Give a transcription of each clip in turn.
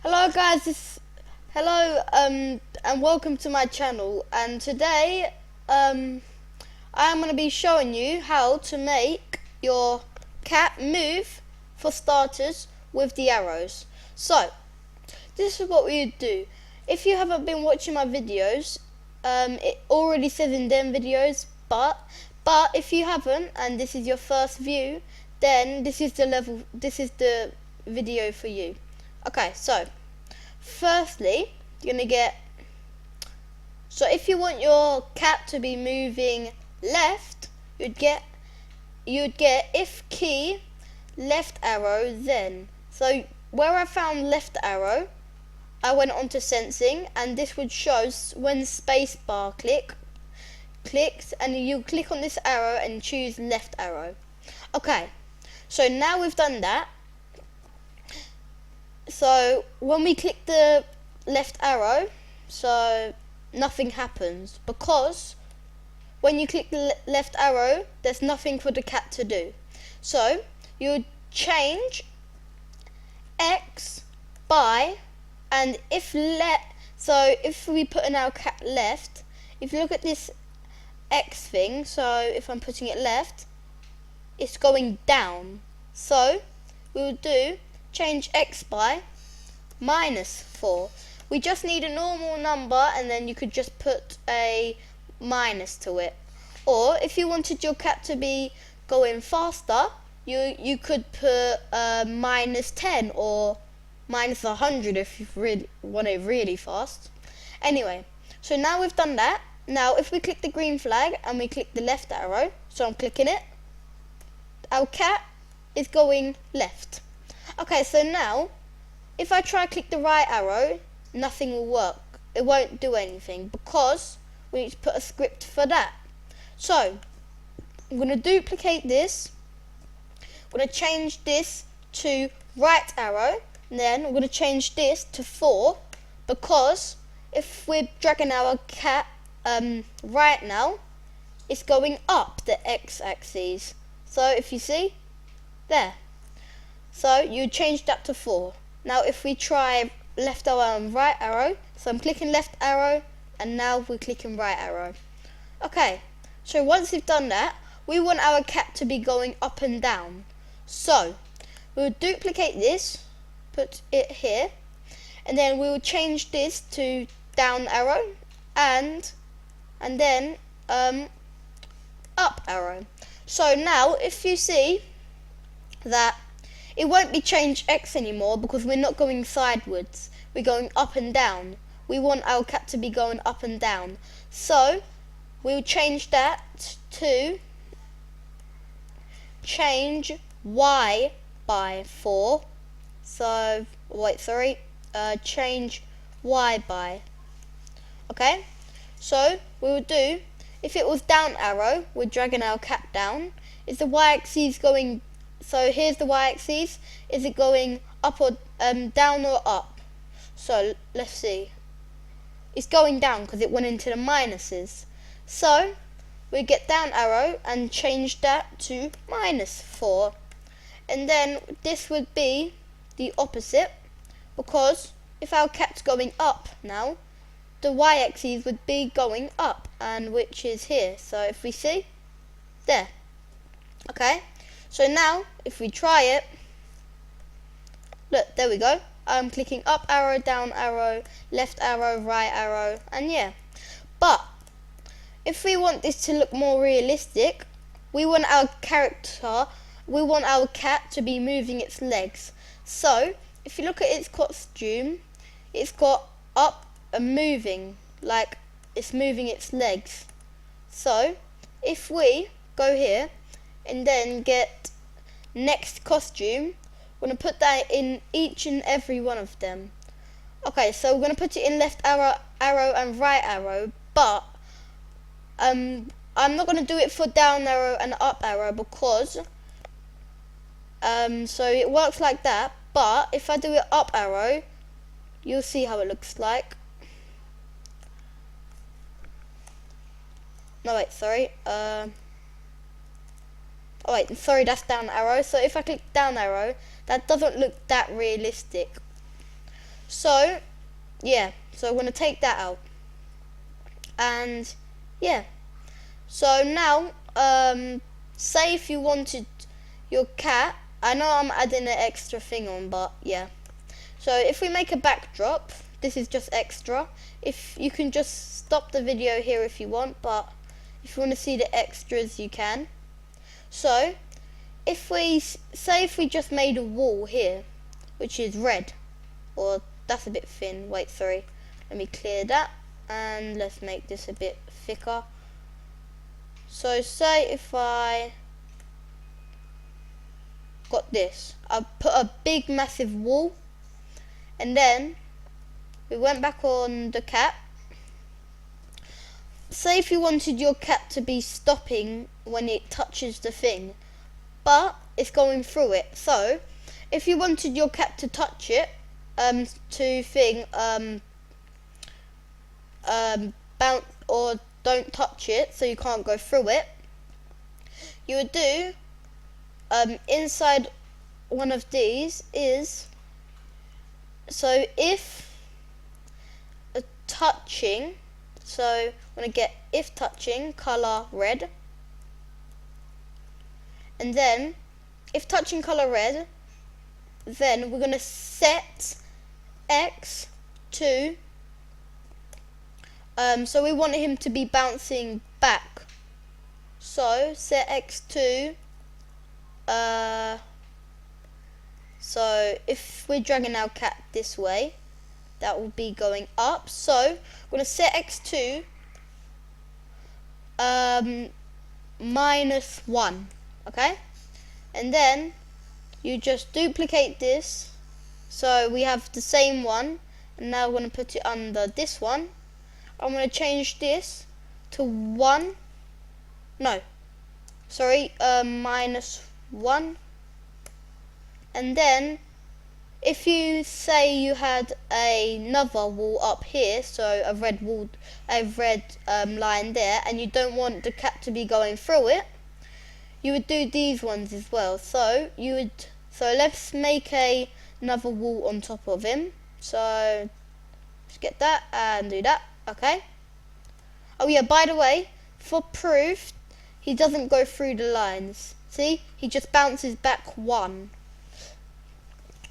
Hello guys, and welcome to my channel. And today I am going to be showing you how to make your cat move, for starters, with the arrows. So this is what we would do. If you haven't been watching my videos, it already says in them videos, but if you haven't and this is your first view, then this is the video for you. Okay, so firstly, you're gonna get, so if you want your cat to be moving left, you'd get if key left arrow then. So where I found left arrow, I went on to sensing, and this would show when space bar clicks, and you click on this arrow and choose left arrow. Okay, so now we've done that. So when we click the left arrow, so nothing happens, because when you click the left arrow, there's nothing for the cat to do. So you change X by, and if we put in our cat left, if you look at this X thing, so if I'm putting it left, it's going down. So we will do change X by -4. We just need a normal number, and then you could just put a minus to it. Or if you wanted your cat to be going faster, you could put -10 or -100 if you really want it really fast. Anyway, so now we've done that. Now if we click the green flag and we click the left arrow, so I'm clicking it, our cat is going left. Okay, so now if I try click the right arrow, nothing will work. It won't do anything because we need to put a script for that. So I'm going to duplicate this. I'm going to change this to right arrow, and then I'm going to change this to 4, because if we're dragging our cat right now, it's going up the x-axis. So if you see there, so you change that to 4. Now if we try left arrow and right arrow, so I'm clicking left arrow and now we're clicking right arrow. Okay, so once we've done that, we want our cat to be going up and down. So we'll duplicate this, put it here, and then we'll change this to down arrow and then up arrow. So now if you see that, it won't be change X anymore because we're not going sideways, we're going up and down. We want our cat to be going up and down. So we'll change that to change Y by 4. So change Y by. Okay, so we will do, if it was down arrow, we're dragging our cat down. Is the y-axis going, so here's the y-axis, is it going up or down or up? So let's see, it's going down because it went into the minuses. So we get down arrow and change that to -4, and then this would be the opposite, because if our cat's going up now, the y-axis would be going up, and which is here. So if we see there, okay, so now if we try it, look, there we go. I'm clicking up arrow, down arrow, left arrow, right arrow, and yeah. But if we want this to look more realistic, we want our cat to be moving its legs. So if you look at its costume, it's got up and moving, like it's moving its legs. So if we go here and then get next costume, we're going to put that in each and every one of them. Okay, so we're going to put it in left arrow and right arrow, but I'm not going to do it for down arrow and up arrow, because so it works like that. But if I do it up arrow, you'll see how it looks like. No, wait, sorry. Oh wait, sorry, that's down arrow. So if I click down arrow, that doesn't look that realistic. So yeah, so I'm going to take that out. And yeah, so now say if you wanted your cat, I know I'm adding an extra thing on, but yeah. So if we make a backdrop, this is just extra. If you can just stop the video here if you want, but if you want to see the extras you can. So if we just made a wall here, which is red, or that's a bit thin, wait, sorry, let me clear that, and let's make this a bit thicker. So say if I got this, I put a big massive wall, and then we went back on the cat. Say if you wanted your cat to be stopping when it touches the thing, but it's going through it. So if you wanted your cat to touch it, bounce or don't touch it, so you can't go through it, you would do inside one of these is, so if touching, so I'm going to get if touching color red, and then if touching color red, then we're going to set X to so we want him to be bouncing back, so set X to so if we're dragging our cat this way, that will be going up. So I'm going to set X to -1, okay? And then you just duplicate this, so we have the same one, and now we're going to put it under this one. I'm going to change this to 1, no, sorry, -1. And then if you say you had another wall up here, so a red wall, line there, and you don't want the cat to be going through it, you would do these ones as well. So let's make another wall on top of him. So let's get that and do that. Okay. Oh yeah, by the way, for proof, he doesn't go through the lines. See, he just bounces back 1.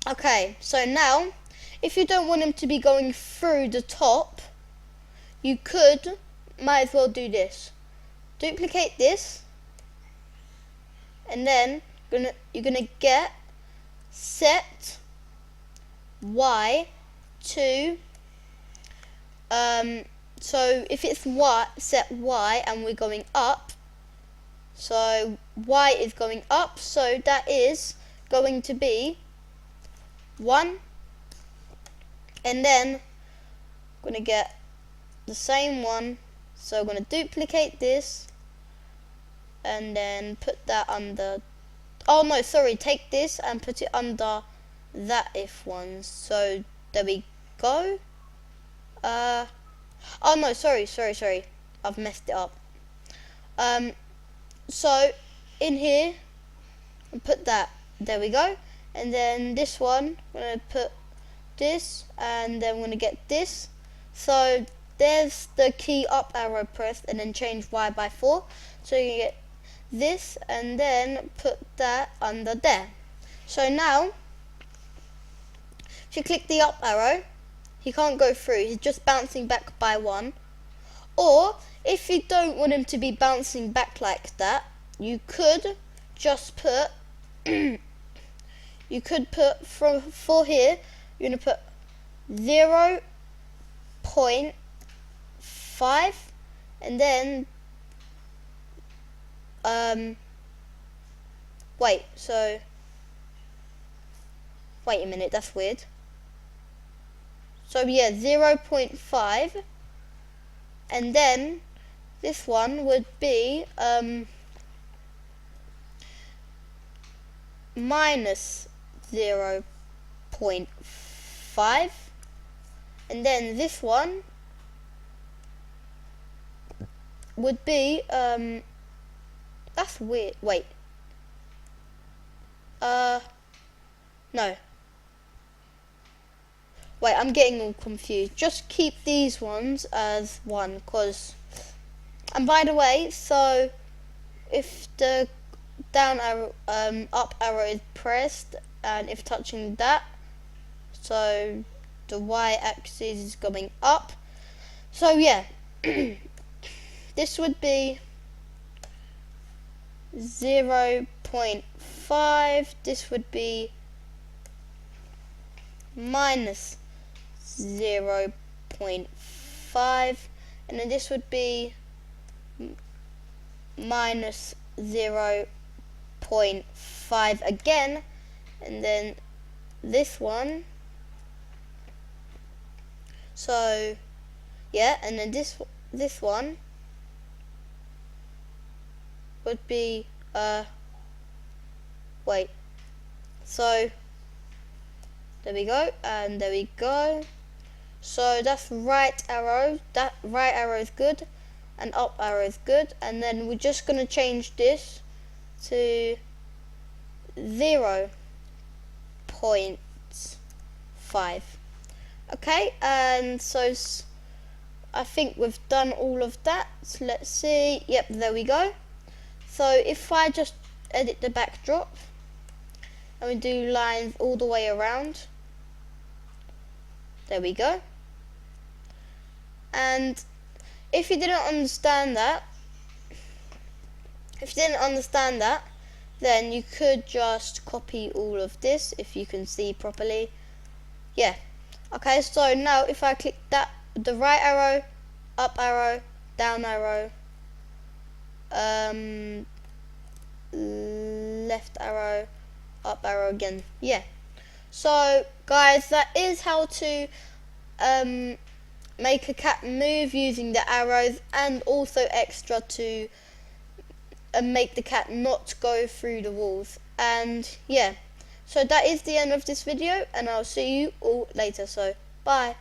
Okay, so now, if you don't want him to be going through the top, you might as well do this. Duplicate this, and then you're gonna get set Y to, so if it's Y, set Y, and we're going up, so Y is going up, so that is going to be 1, and then I'm going to get the same one, so I'm going to duplicate this and then put that under, oh no, sorry, take this and put it under that if one, so there we go. Oh no, sorry, I've messed it up. So in here, put that, there we go. And then this one, I'm going to put this, and then I'm going to get this. So there's the key up arrow pressed, and then change Y by 4. So you get this, and then put that under there. So now, if you click the up arrow, he can't go through. He's just bouncing back by 1. Or, if you don't want him to be bouncing back like that, you could just put... you could put for here, you're going to put 0.5, and then wait a minute, that's weird. So yeah, 0.5, and then this one would be minus 0.5, and then this one would be that's weird, wait, no, wait, I'm getting all confused. Just keep these ones as 1, cause, and by the way, so if the down arrow, up arrow is pressed, and if touching that, so the y-axis is going up. So yeah, this would be 0.5. This would be minus 0.5, and then this would be minus 0.5 again, and then this one. So yeah, and then this one would be wait, so there we go, and there we go. So that's right arrow, that right arrow is good, and up arrow is good, and then we're just going to change this to 0.5. okay, and so I think we've done all of that. So let's see, yep, there we go. So if I just edit the backdrop and we do lines all the way around, there we go. And if you didn't understand that, then you could just copy all of this if you can see properly. Yeah. Okay, so now if I click that, the right arrow, up arrow, down arrow, left arrow, up arrow again. Yeah. So guys, that is how to make a cat move using the arrows, and also extra to make the cat not go through the walls. And yeah, so that is the end of this video, and I'll see you all later. So bye.